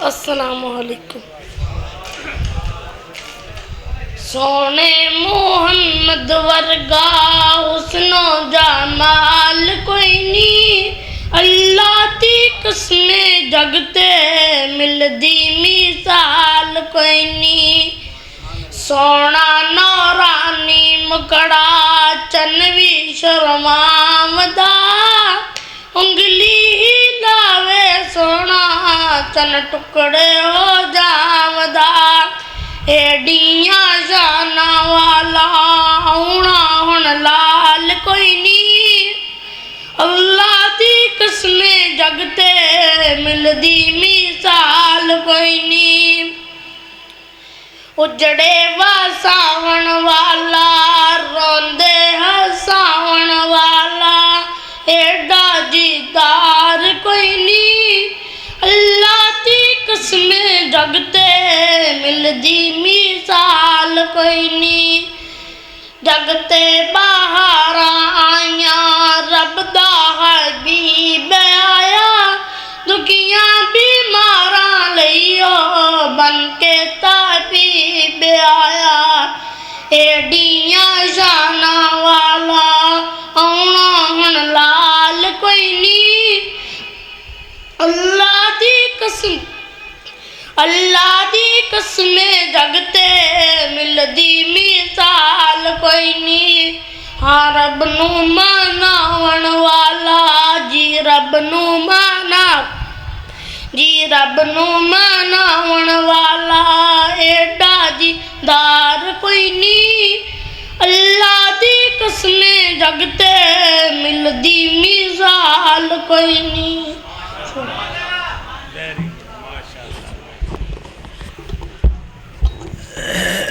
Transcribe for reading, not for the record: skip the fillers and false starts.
अस्सलामुअलैकुम। सोने मुहम्मद वर्गा हुस्नो जमाल कोई नी, अल्लाह दी कसमें जगते मिलदी मिसाल कोई नी। सोना नौरानी मुकड़ा चन भी शर्मावदा, उंगली ही लावे सोना चन टुकड़े हो जावदा। एडिया शाना वाला आउना हुण लाल कोई नी, अल्लाह दी कसमें जगते मिलदी मिसाल कोई नी। उजड़े वसावण वाला रोंदे हसावण वाला, एडा दीदार कोई नी, अल्लाह दी कसमें जगते मिलदी मिसाल कोई नी। जगते बाहर आया रब दा हबीब आया, दुखियां बीमारां लईओ बन के ताबीब आया। एडिया शाना वाला आउना हुण लाल कोई नी, अल्लाह दी कसम अल्लाह दी कसमें जगते मिलदी मिसाल कोई नी। हाँ रब नू मनावण वाला जी रब नू रब नू मनावण वाला, एडा दीदार कोई नी, अल्लाह दी कसमें जगते मिलदी मिसाल कोई नी।